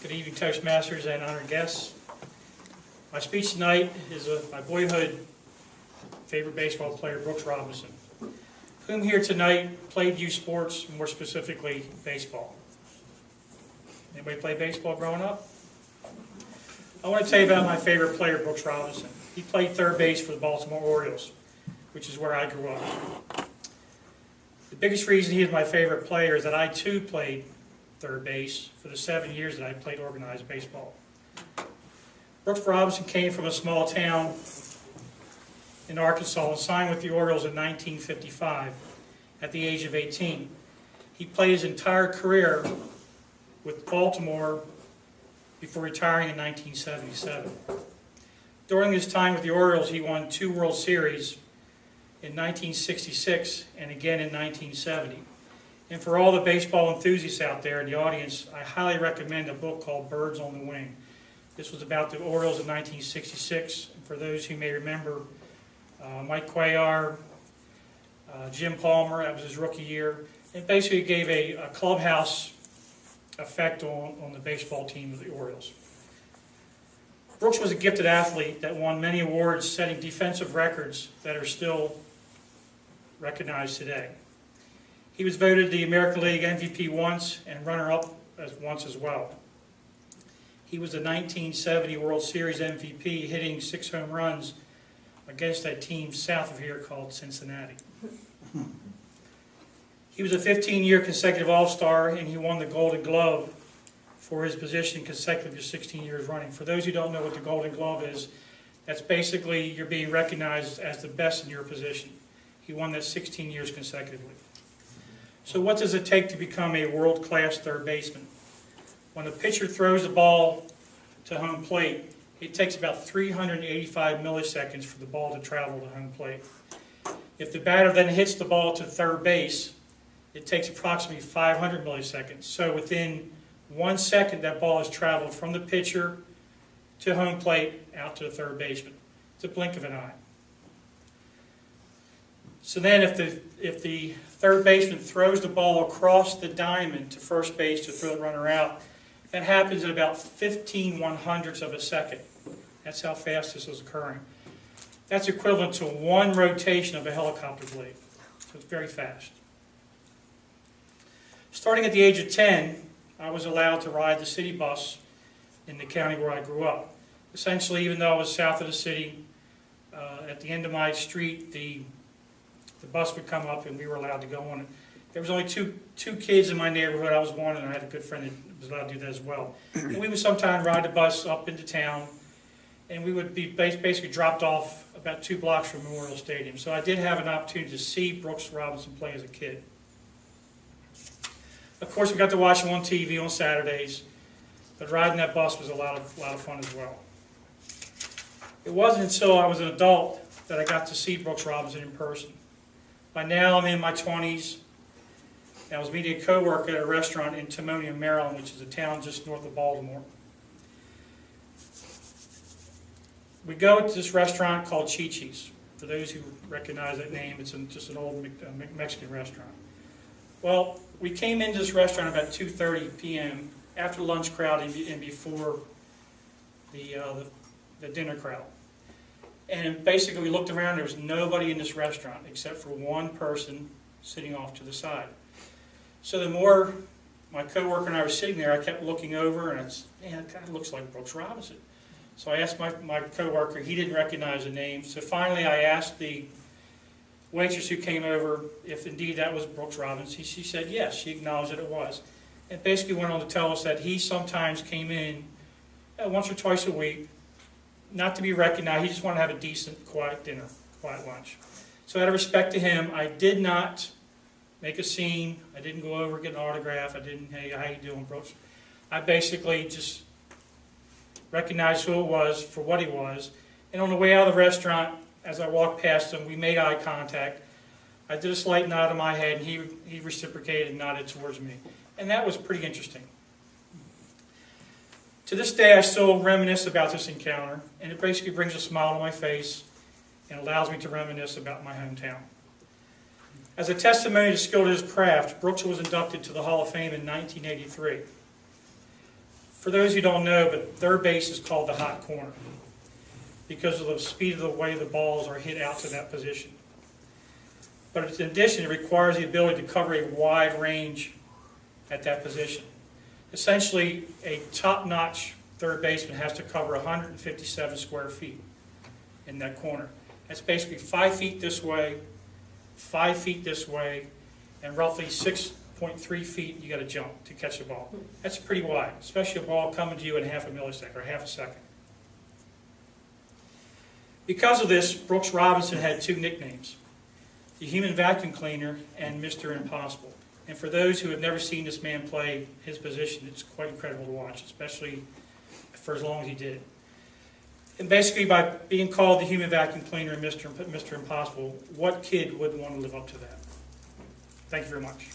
Good evening, Toastmasters and honored guests. My speech tonight is my boyhood favorite baseball player, Brooks Robinson, whom here tonight played youth sports, more specifically baseball. Anybody play baseball growing up? I want to tell you about my favorite player, Brooks Robinson. He played third base for the Baltimore Orioles, which is where I grew up. The biggest reason he is my favorite player is that I too played third base for the 7 years that I played organized baseball. Brooks Robinson came from a small town in Arkansas and signed with the Orioles in 1955 at the age of 18. He played his entire career with Baltimore before retiring in 1977. During his time with the Orioles, he won 2 World Series in 1966 and again in 1970. And for all the baseball enthusiasts out there in the audience, I highly recommend a book called Birds on the Wing. This was about the Orioles of 1966. And for those who may remember, Mike Cuellar, Jim Palmer, that was his rookie year. It basically gave a clubhouse effect on the baseball team of the Orioles. Brooks was a gifted athlete that won many awards, setting defensive records that are still recognized today. He was voted the American League MVP once and runner-up once as well. He was the 1970 World Series MVP, hitting 6 home runs against that team south of here called Cincinnati. He was a 15-year consecutive All-Star, and he won the Golden Glove for his position consecutively 16 years running. For those who don't know what the Golden Glove is, that's basically you're being recognized as the best in your position. He won that 16 years consecutively. So what does it take to become a world-class third baseman? When a pitcher throws the ball to home plate, it takes about 385 milliseconds for the ball to travel to home plate. If the batter then hits the ball to third base, it takes approximately 500 milliseconds. So within 1 second, that ball has traveled from the pitcher to home plate out to the third baseman. It's a blink of an eye. So then if the third baseman throws the ball across the diamond to first base to throw the runner out, that happens in about 15/100ths of a second. That's how fast this is occurring. That's equivalent to 1 rotation of a helicopter blade. So it's very fast. Starting at the age of 10, I was allowed to ride the city bus in the county where I grew up. Essentially, even though I was south of the city, at the end of my street, the bus would come up and we were allowed to go on it. There was only two kids in my neighborhood. I was one, and I had a good friend that was allowed to do that as well. And we would sometimes ride the bus up into town, and we would be basically dropped off about 2 blocks from Memorial Stadium. So I did have an opportunity to see Brooks Robinson play as a kid. Of course, we got to watch him on TV on Saturdays, but riding that bus was a lot of fun as well. It wasn't until I was an adult that I got to see Brooks Robinson in person. By now, I'm in my 20s. I was meeting a co-worker at a restaurant in Timonium, Maryland, which is a town just north of Baltimore. We go to this restaurant called Chi-Chi's. For those who recognize that name, it's just an old Mexican restaurant. Well, we came into this restaurant about 2:30 p.m. after the lunch crowd and before the dinner crowd. And basically we looked around, there was nobody in this restaurant except for one person sitting off to the side. So the more my coworker and I were sitting there, I kept looking over and man, it kind of looks like Brooks Robinson. So I asked my coworker, he didn't recognize the name. So finally I asked the waitress who came over if indeed that was Brooks Robinson. She said yes, she acknowledged that it was. And basically went on to tell us that he sometimes came in once or twice a week, not to be recognized. He just wanted to have a decent, quiet dinner, quiet lunch. So out of respect to him, I did not make a scene. I didn't go over, get an autograph. I didn't, hey, how you doing, Brooks? I basically just recognized who it was for what he was. And on the way out of the restaurant, as I walked past him, we made eye contact. I did a slight nod of my head, and he reciprocated and nodded towards me. And that was pretty interesting. To this day, I still reminisce about this encounter, and it basically brings a smile to my face and allows me to reminisce about my hometown. As a testimony to skill to his craft, Brooks was inducted to the Hall of Fame in 1983. For those who don't know, but third base is called the hot corner because of the speed of the way the balls are hit out to that position. But in addition, it requires the ability to cover a wide range at that position. Essentially, a top-notch third baseman has to cover 157 square feet in that corner. That's basically 5 feet this way, 5 feet this way, and roughly 6.3 feet you got to jump to catch the ball. That's pretty wide, especially a ball coming to you in half a millisecond or half a second. Because of this, Brooks Robinson had two nicknames: the Human Vacuum Cleaner and Mr. Impossible. And for those who have never seen this man play his position, it's quite incredible to watch, especially for as long as he did. And basically, by being called the Human Vacuum Cleaner and Mr. Impossible, what kid wouldn't want to live up to that? Thank you very much.